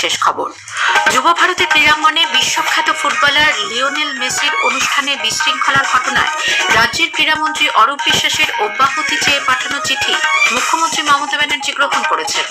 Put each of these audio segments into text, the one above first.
বিশেষ খবর। যুব ভারতের ক্রীড়াঙ্গনে বিশ্বখ্যাত ফুটবলার লিওনেল মেসির অনুষ্ঠানে বিশৃঙ্খলার ঘটনায় রাজ্যের ক্রীড়ামন্ত্রী অরূপ বিশ্বাসের অব্যাহতি চেয়ে পাঠানো চিঠি মুখ্যমন্ত্রী মমতা ব্যানার্জি গ্রহণ করেছেন।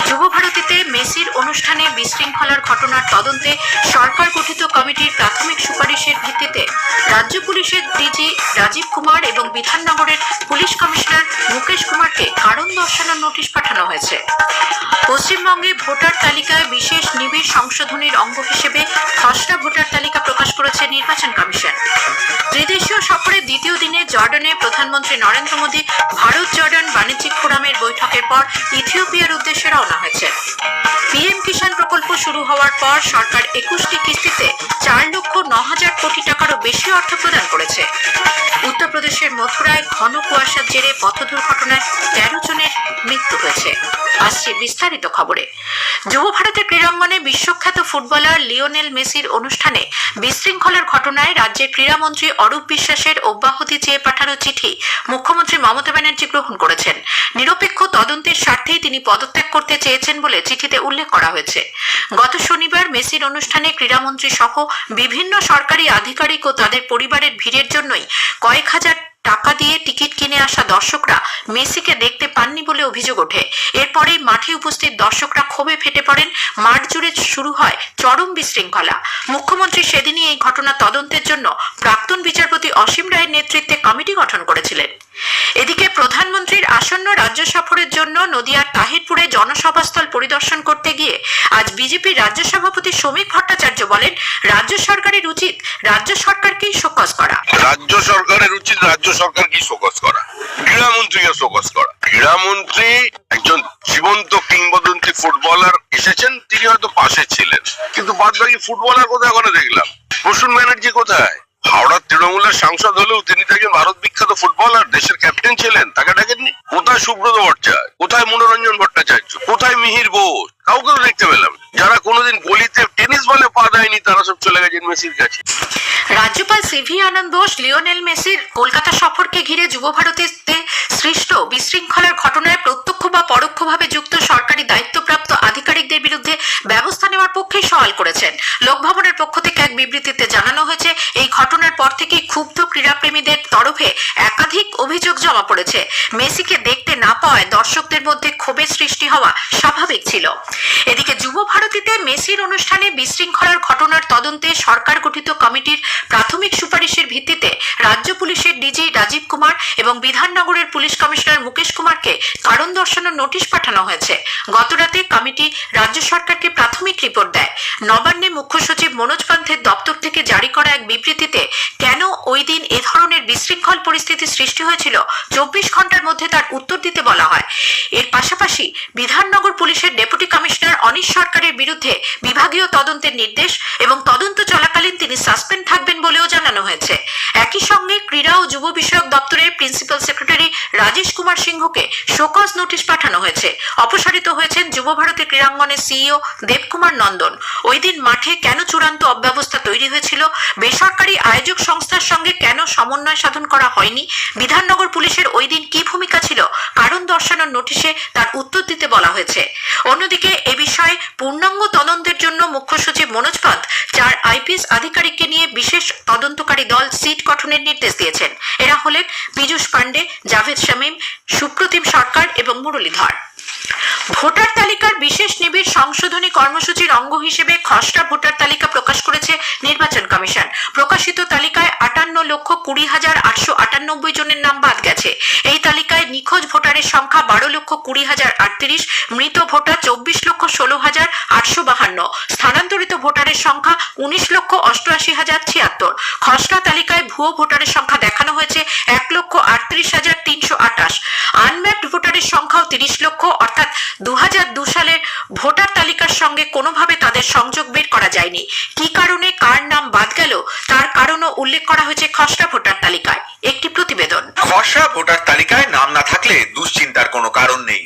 যুব ভারতীতে মেসির অনুষ্ঠানে বিশৃঙ্খলার ঘটনার তদন্তে সরকার গঠিত কমিটির প্রাথমিক সুপারিশের ভিত্তিতে রাজ্য পুলিশের ডিজি রাজীব কুমার এবং বিধাননগরের পুলিশ কমিশনার মুকেশ কুমারকে কারণ দর্শানোর নোটিশ পাঠানো হয়েছে। পশ্চিমবঙ্গে ভোটার তালিকায় বিশেষ নিবিড় সংশোধনীর অঙ্গ হিসেবে খসড়া ভোটার তালিকা প্রকাশ করেছে নির্বাচন কমিশন। ত্রিদেশীয় সফরের দ্বিতীয় দিনে জর্ডানে প্রধানমন্ত্রী নরেন্দ্র মোদী ভারত জর্ডান বাণিজ্যিক ফোরামের বৈঠকের পর ইথিওপিয়ার উদ্দেশ্যে রওনা হয়েছে। পিএম কিষাণ প্রকল্প শুরু হওয়ার পর সরকার 21টি কিস্তিতে 4,09,000 কোটি টাকারও বেশি অর্থ প্রদান করেছে। উত্তরপ্রদেশের মথুরায় ঘন কুয়াশার জেরে পথ দুর্ঘটনায় 13 জনের মৃত্যু হয়েছে। আসছে বিস্তারিত খবরে। যুব ভারতের ক্রীড়াঙ্গনে বিশ্বখ্যাত ফুটবলার লিওনেল মেসির অনুষ্ঠানে বিশৃঙ্খলার ঘটনায় রাজ্যের ক্রীড়ামন্ত্রী অরূপ বিশ্বাসের অব্যাহতি চেয়ে পাঠানো চিঠি মুখ্যমন্ত্রী মমতা ব্যানার্জি গ্রহণ করেছেন। নিরপেক্ষ তদন্তের স্বার্থেই তিনি পদত্যাগ করতে চেয়েছেন বলে চিঠিতে উল্লেখ করা হয়েছে। গত শনিবার মেসির অনুষ্ঠানে ক্রীড়ামন্ত্রী সহ বিভিন্ন সরকারি আধিকারিক ও তাদের পরিবারের ভিড়ের জন্যই কয়েক হাজার টাকা দিয়ে টিকিট কিনে আসা দর্শকরা মেসিকে দেখতে পাননি বলে অভিযোগ ওঠে। এরপরেই মাঠে উপস্থিত দর্শকরা ক্ষোভে ফেটে পড়েন। মাঠ জুড়ে শুরু হয় চরম বিশৃঙ্খলা। মুখ্যমন্ত্রী সেদিনই এই ঘটনা তদন্তের জন্য প্রাক্তন বিচারপতি অসীম রায়ের নেতৃত্বে কমিটি গঠন করেছিলেন। এদিকে প্রধানমন্ত্রীর আসন্ন রাজ্য সফরের জন্য নদিয়ার তাহিরপুরে জনসভাস্থল পরিদর্শন করতে গিয়ে আজ বিজেপির রাজ্য সভাপতি শ্রমিক ভট্টাচার্য বলেন, রাজ্য সরকারের উচিত রাজ্য সরকারকেই শোকজ করা। রাজ্য সরকারের উচিত রাজ্য সরকারকেই শোকজ করা, ক্রীড়ামন্ত্রীকে শোকজ করা। ক্রীড়ামন্ত্রী একজন জীবন্ত কিংবদন্তি ফুটবলার এসেছেন, তিনি হয়তো পাশে ছিলেন, কিন্তু বাদ বাকি ফুটবলার কোথায় ওখানে দেখলাম? প্রসূন ব্যানার্জি কোথায়? হাওড়ার তৃণমূলের সাংসদ হলেও তিনি তো একজন ভারত বিখ্যাত ফুটবলার, দেশের ক্যাপ্টেন ছিলেন, তাকে ডাকেননি। কোথায় সুব্রত ভট্টাচার্য? কোথায় মনোরঞ্জন ভট্টাচার্য? কোথায় মিহির বোস? কাউকে তো দেখতে পেলাম। যারা কোনোদিন গলিতে টেনিস বলে পা দেয়নি তারা সব চলে গেছেন মেসির কাছে। রাজ্যপাল সিভি আনন্দ বোস লিওনেল মেসির কলকাতা সফরকে ঘিরে যুব ভারতীতে সৃষ্ট বিশৃঙ্খলার ঘটনায় প্রত্যক্ষ বা পরোক্ষভাবে যুক্ত সরকারি দায়িত্বপ্রাপ্ত আধিকারিকদের বিরুদ্ধে ব্যবস্থা নেওয়ার পক্ষে সওয়াল করেছেন। লোকভবনের পক্ষ থেকে এক বিবৃতিতে জানানো হয়েছে, এই ঘটনার পর থেকেই ক্ষুব্ধ ক্রীড়াপ্রেমীদের তরফে একাধিক অভিযোগ জমা পড়েছে। মেসিকে দেখতে না পাওয়ায় দর্শকদের মধ্যে ক্ষোভের সৃষ্টি হওয়া স্বাভাবিক ছিল। এদিকে যুব ভারতীতে মেসির অনুষ্ঠানে বিশৃঙ্খলার ঘটনার তদন্তে সরকার গঠিত কমিটির প্রাথমিক সুপারিশের ভিত্তিতে রাজ্য পুলিশের ডিজি রাজীব কুমার এবং বিধাননগরের পুলিশ কমিশনার মুকেশ কুমারকে কারণ দর্শানোর নোটিশ পাঠানো হয়েছে। গতরাতে কমিটি রাজ্য সরকারকে প্রাথমিক রিপোর্ট দেয়। নবান্নে মুখ্য সচিব মনোজ পান্থের দপ্তর থেকে জারি করা এক বিবৃতিতে কেন ওই দিন এ ধরনের বিশৃঙ্খল পরিস্থিতি সৃষ্টি হয়েছিল 24 ঘন্টার মধ্যে তার উত্তর দিতে বলা হয়। এর পাশাপাশি বিধাননগর পুলিশের ডেপুটি কমিশনার অনিশ সরকারের বিরুদ্ধে বিভাগীয় তদন্তের নির্দেশ এবং তদন্ত চলাকালীন তিনি সাসপেন্ড থাকবেন বলেও জানানো হয়েছে। একই সঙ্গে ক্রীড়া ও যুব বিষয়ক দপ্তরের প্রিন্সিপাল সেক্রেটারি রাজেশ কুমার সিংহকে শোকজ নোটিশ পাঠানো হয়েছে। অপসারিত হয়েছেন যুব ভারতের ক্রীড়াঙ্গনের সিইও দেবকুমার নন্দন। ওই দিন মাঠে কেন চূড়ান্ত অব্যবস্থা তৈরি হয়েছিল, বেসরকারি আয়োজক সংস্থার সঙ্গে কেন সমন্বয় সাধন করা হয়নি, বিধাননগর পুলিশের ওই দিন কি ভূমিকা ছিল, কারণ দর্শানোর নোটিশে তার উত্তর দিতে বলা হয়েছে। অন্যদিকে এ বিষয়ে পূর্ণাঙ্গ তদন্তের জন্য মুখ্য সচিব মনোজ পান্ত 4 আইপিএস আধিকারিককে নিয়ে বিশেষ তদন্তকারী দল সিট গঠনের নির্দেশ দিয়েছেন। এরা হলেন পীযূষ পান্ডে, জাভেদ শামীম, সুপ্রতিম সরকার এবং মুরলীধর। ভোটার তালিকার বিশেষ নিবিড় সংশোধনী কর্মসূচির অঙ্গ হিসেবে খসড়া ভোটার তালিকা প্রকাশ করেছে নির্বাচন কমিশন। প্রকাশিত তালিকায় 58,08,898 জনের নাম বাদ গেছে। এই তালিকায় নিখোঁজ ভোটারের সংখ্যা 12,20,038, মৃত ভোটার 24,16,852, স্থানান্তরিত ভোটারের সংখ্যা 19,88,076। খসড়া তালিকায় ভুয়ো ভোটারের সংখ্যা দেখানো হয়েছে 1,38,328। আনম্যাপড ভোটারের সংখ্যাও 30 লক্ষ, অর্থাৎ 2002 সালের ভোটার তালিকার সঙ্গে কোনোভাবে তাদের সংযোগ বের করা যায়নি। কি কারণে কার নাম বাদ গেল তার কারণও উল্লেখ করা হয়েছে খসড়া ভোটার তালিকায়। একটি প্রতিবেদন। খসড়া ভোটার তালিকায় নাম না থাকলে দুশ্চিন্তার কোনো কারণ নেই।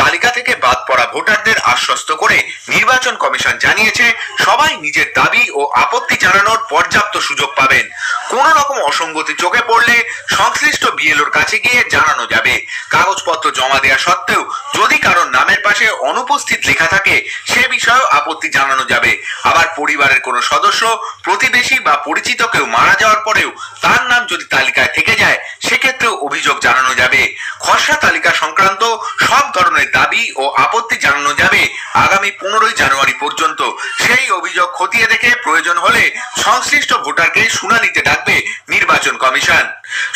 তালিকা থেকে বাদ পড়া ভোটারদের আশ্বস্ত করে নির্বাচন কমিশন জানিয়েছে, সবাই নিজের দাবি ও আপত্তি জানানোর পর্যাপ্ত সুযোগ পাবেন। কোনো রকম অসঙ্গতি চোখে পড়লে সংশ্লিষ্ট বিএলওর কাছে গিয়ে জানানো যাবে। কাগজপত্র জমা দেওয়া সত্ত্বেও যদি কারোর নামের পাশে অনুপস্থিত লেখা থাকে সে বিষয়েও আপত্তি আপত্তি জানানো যাবে। আবার পরিবারের কোনো সদস্য, প্রতিবেশী বা পরিচিত কেউ মারা যাওয়ার পরেও তার নাম যদি তালিকায় থেকে যায়, সেক্ষেত্রেও অভিযোগ জানানো যাবে। খসড়া তালিকা সংক্রান্ত সব ধরনের দাবি ও আপত্তি জানানো যাবে আগামী 15 জানুয়ারি পর্যন্ত। সেই অভিযোগ খতিয়ে দেখে প্রয়োজন হলে সংশ্লিষ্ট ভোটারকে শুনানিতে ডাকবে নির্বাচন কমিশন।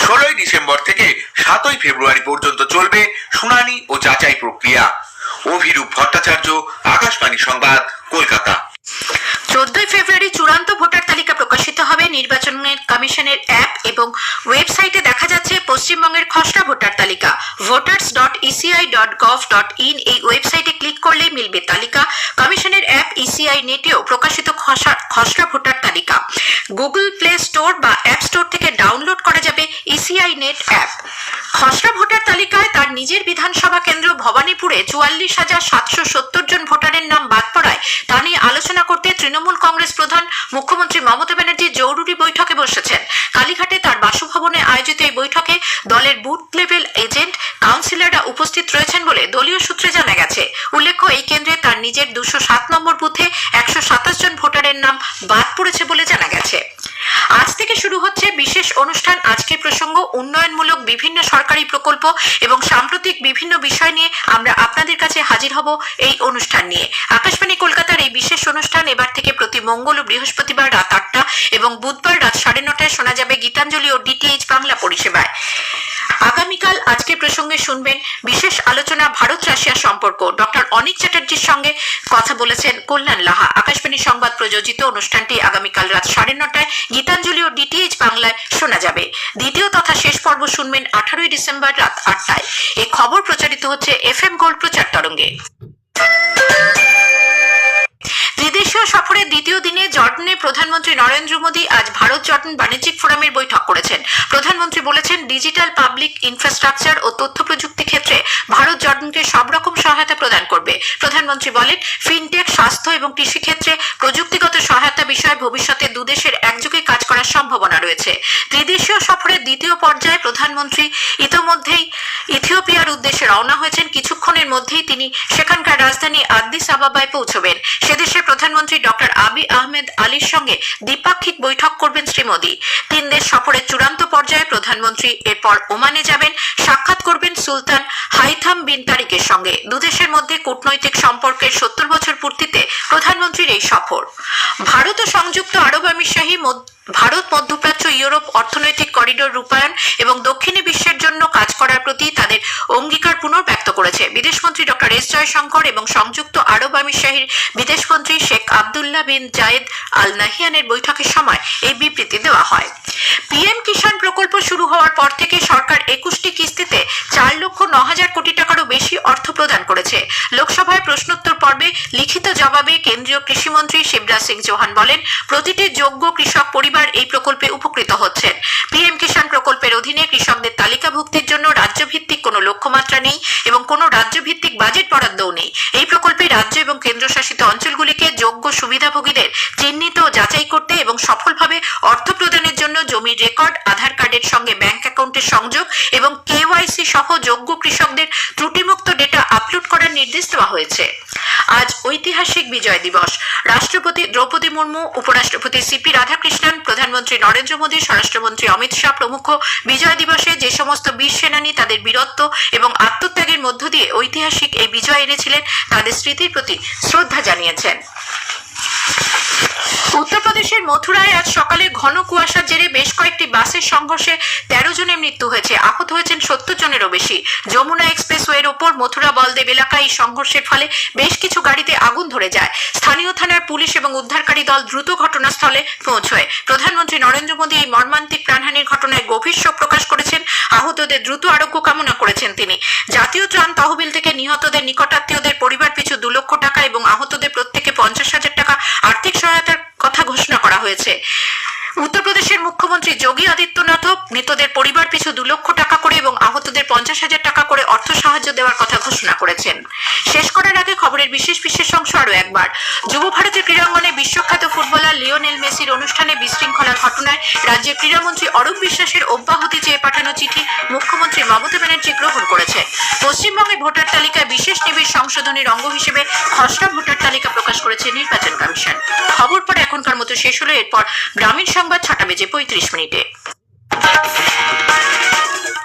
16 ডিসেম্বর থেকে 7 ফেব্রুয়ারি পর্যন্ত চলবে শুনানি ও যাচাই প্রক্রিয়া। অভিরূপ ভট্টাচার্য, আকাশবাণী সংবাদ, কলকাতা। 14 ফেব্রুয়ারি চূড়ান্ত ভোটার তালিকা প্রকাশিত হবে। নির্বাচন কমিশনের অ্যাপ এবং ওয়েবসাইটে দেখা যাচ্ছে পশ্চিমবঙ্গের খসড়া ভোটার তালিকা। voters.eci.gov.in এই ওয়েবসাইটে ক্লিক করলেই মিলবে তালিকা। কমিশনের অ্যাপ ইসিআই নেটেও প্রকাশিত খসড়া ভোটার তালিকা। গুগল প্লে স্টোর বা অ্যাপ স্টোর থেকে ডাউনলোড করা যাবে ইসিআই নেট অ্যাপ। খসড়া ভোটার তালিকায় তার নিজের বিধানসভা কেন্দ্র ভবানীপুরে 44,770 জন ভোটারের নাম বাদ পড়ায় তা নিয়ে আলোচনা করতে তৃণমূল কংগ্রেস প্রধান মুখ্যমন্ত্রী মমতা ব্যানার্জি জরুরি বৈঠকে বসেছেন। কালীঘাটে তার বাসভবনে আয়োজিত এই বৈঠকে দলের বুথ লেভেল এজেন্ট, কাউন্সিলররা উপস্থিত রয়েছেন বলে দলীয় সূত্রে জানা গেছে। উল্লেখ্য, এই কেন্দ্রে তার নিজের 207 নম্বর বুথে 127 জন ভোটারের নাম বাদ পড়েছে বলে জানা গেছে। আজ থেকে শুরু হচ্ছে বিশেষ অনুষ্ঠান। আজকের প্রসঙ্গ উন্নয়নমূলক বিভিন্ন সরকারি প্রকল্প এবং সাম্প্রতিক বিভিন্ন বিষয় নিয়ে আমরা আপনাদের কাছে হাজির হব এই অনুষ্ঠান নিয়ে। আকাশবাণী কলকাতার এই বিশেষ অনুষ্ঠান এবার থেকে প্রতি মঙ্গল ও বৃহস্পতিবার রাত 8টা এবং বুধবার রাত 9:30টায় শোনা যাবে গীতাঞ্জলি ও ডিটিএইচ বাংলা পরিষেবায়। আগামীকাল আজকের প্রসঙ্গে শুনবেন বিশেষ আলোচনা ভারত রাশিয়া সম্পর্ক। ডক্টর অনিক চ্যাটার্জির সঙ্গে কথা বলেছেন কল্যাণ লাহা। আকাশবাণী সংবাদ প্রযোজিত অনুষ্ঠানটি আগামীকাল রাত 9:30টায় গীতাঞ্জলি ও ডিটিএইচ বাংলায় শোনা যাবে। দ্বিতীয় তথা শেষ পর্ব শুনবেন 18 ডিসেম্বর রাত 8টায়। এই খবর প্রচারিত হচ্ছে FM গোল্ড প্রচার তরঙ্গে। ত্রিদেশীয় সফরের দ্বিতীয় দিনে জর্ডানে প্রধানমন্ত্রী নরেন্দ্র মোদী আজ ভারত জর্ডান বাণিজ্যিক ফোরামের বৈঠক করেছেন। প্রধানমন্ত্রী বলেছেন, ডিজিটাল পাবলিক ইনফ্রাস্ট্রাকচার ও তথ্য প্রযুক্তি ক্ষেত্রে ভারত জর্ডানকে সব রকম সহায়তা প্রদান করবে। প্রধানমন্ত্রী বলেন, ফিনটেক, স্বাস্থ্য এবং কৃষি ক্ষেত্রে প্রযুক্তিগত সহায়তা বিষয়ে ভবিষ্যতে দুদেশের একযোগে কাজ করার সম্ভাবনা রয়েছে। ত্রিদেশীয় সফরের দ্বিতীয় পর্যায়ে প্রধানমন্ত্রী ইতোমধ্যেই ইথিওপিয়ার উদ্দেশ্যে রওনা হয়েছেন। কিছুক্ষণের মধ্যেই তিনি সেখানকার রাজধানী আদিস আবাবায় পৌঁছবেন। সেদেশের প্রধানমন্ত্রী ডক্টর আবি আহমেদ আলীর সঙ্গে দ্বিপাক্ষিক বৈঠক করবেন শ্রী মোদী। 3 দেশ সফরের চূড়ান্ত পর্যায়ে প্রধানমন্ত্রী এরপর ওমানে যাবেন, সাক্ষাৎ করবেন সুলতান হাইথাম বিন তারিকের সঙ্গে। দুদেশের মধ্যে কূটনৈতিক সম্পর্কের 70 বছর পূর্তিতে প্রধানমন্ত্রীর এই সফর। ভারত ও সংযুক্ত আরব আমিরশাহী ভারত মধ্যপ্রাচ্য ইউরোপ অর্থনৈতিক করিডোর রূপায়ণ এবং দক্ষিণী বিশ্বের জন্য কাজ করার প্রতি তাদের অঙ্গীকার পুনর্ব্যক্ত করেছে। বিদেশমন্ত্রী ডক্টর এস জয়শঙ্কর এবং সংযুক্ত আরব আমিরশাহীর বিদেশমন্ত্রী শেখ আবদুল্লাহ বিন জায়েদ আল নাহিয়ানের বৈঠকের সময় এই বিবৃতি দেওয়া হয়। পিএম কিষাণ প্রকল্প শুরু হওয়ার পর থেকে সরকার 21টি কিস্তিতে 4,09,000 কোটি টাকারও বেশি অর্থ প্রদান করেছে। লোকসভায় প্রশ্নোত্তর পর্বে লিখিত জবাবে কেন্দ্রীয় কৃষিমন্ত্রী শিবরাজ সিং চৌহান বলেন, প্রতিটি যোগ্য কৃষক পরিবার এই প্রকল্পে উপকৃত হচ্ছেন। পিএম কিষাণ প্রকল্পের অধীনে কৃষকদের তালিকাভুক্তির জন্য রাজ্যভিত্তিক কোনো লক্ষ্যমাত্রা নেই এবং কোনো রাজ্যভিত্তিক বাজেট বরাদ্দও নেই। এই প্রকল্পে রাজ্য এবং কেন্দ্রশাসিত অঞ্চলগুলিকে যোগ্য সুবিধাভোগীদের চিহ্নিত ও যাচাই করতে এবং সফলভাবে অর্থ প্রদানের জন্য জমির রেকর্ড, আধার কার্ডের সঙ্গে ব্যাংক অ্যাকাউন্টের সংযোগ এবং কেওয়াইসি সহ যোগ্য কৃষকদের ত্রুটিমুক্ত ডেটা আপলোড করার নির্দেশ দেওয়া হয়েছে। আজ ঐতিহাসিক বিজয় দিবস। রাষ্ট্রপতি দ্রৌপদী মুর্মু, উপরাষ্ট্রপতি সিপি রাধাকৃষ্ণন, প্রধানমন্ত্রী নরেন্দ্র মোদী, স্বরাষ্ট্রমন্ত্রী অমিত শাহ প্রমুখ বিজয় দিবসে যে সমস্ত বীর সেনানী তাদের বীরত্ব এবং আত্মত্যাগের মধ্য দিয়ে ঐতিহাসিক এই বিজয় এনেছিলেন তাদের স্মৃতির প্রতি শ্রদ্ধা জানিয়েছেন। উত্তরপ্রদেশের মথুরায় আজ সকালে ঘন কুয়াশার জেরে বেশ কয়েকটি বাসের সংঘর্ষে 13 জনের মৃত্যু হয়েছে, আহত হয়েছেন 70 জনেরও বেশি। যমুনা এক্সপ্রেসওয়ের ওপর মথুরা বলদেব এলাকায় এই সংঘর্ষের ফলে বেশ কিছু গাড়িতে আগুন ধরে যায়। স্থানীয় থানার পুলিশ এবং উদ্ধারকারী দল দ্রুত ঘটনাস্থলে পৌঁছয়। প্রধানমন্ত্রী নরেন্দ্র মোদী এই মর্মান্তিক প্রাণহানির ঘটনায় গভীর শোক প্রকাশ করেছেন। আহতদের দ্রুত আরোগ্য কামনা করেছেন তিনি। জাতীয় ত্রাণ তহবিল থেকে নিহতদের নিকটাত্মীয়দের পরিবার পিছু 2 লক্ষ টাকা এবং আহতদের প্রত্যেকে 50,000 টাকা আর্থিক সহায়তার কথা ঘোষণা করা হয়েছে। উত্তরপ্রদেশের মুখ্যমন্ত্রী যোগী আদিত্যনাথও মৃতদের পরিবার পিছু 2 লক্ষ টাকা করে এবং আহতদের 50,000 টাকা করে অর্থ সাহায্য দেওয়ার কথা ঘোষণা করেছেন। শেষ করার আগে খবরের বিশেষ অংশ আরো একবার। যুব ভারতের ক্রীড়াঙ্গনে বিশ্বখ্যাত ফুটবলার লিওনেল মেসির অনুষ্ঠানে বিশৃঙ্খলার ঘটনায় রাজ্যের ক্রীড়ামন্ত্রী অরূপ বিশ্বাসের অব্যাহতি চেয়ে পাঠানো চিঠি মুখ্যমন্ত্রী মমতা ব্যানার্জি গ্রহণ করেছেন। পশ্চিমবঙ্গে ভোটার তালিকায় বিশেষ নিবিড় সংশোধনীর অঙ্গ হিসেবে খসড়া ভোটার তালিকা প্রকাশ করেছে নির্বাচন কমিশন। খবর পরে এখনকার মতো শেষ হলো। এরপর গ্রামীণ সংবাদ 6:35 মিনিটে।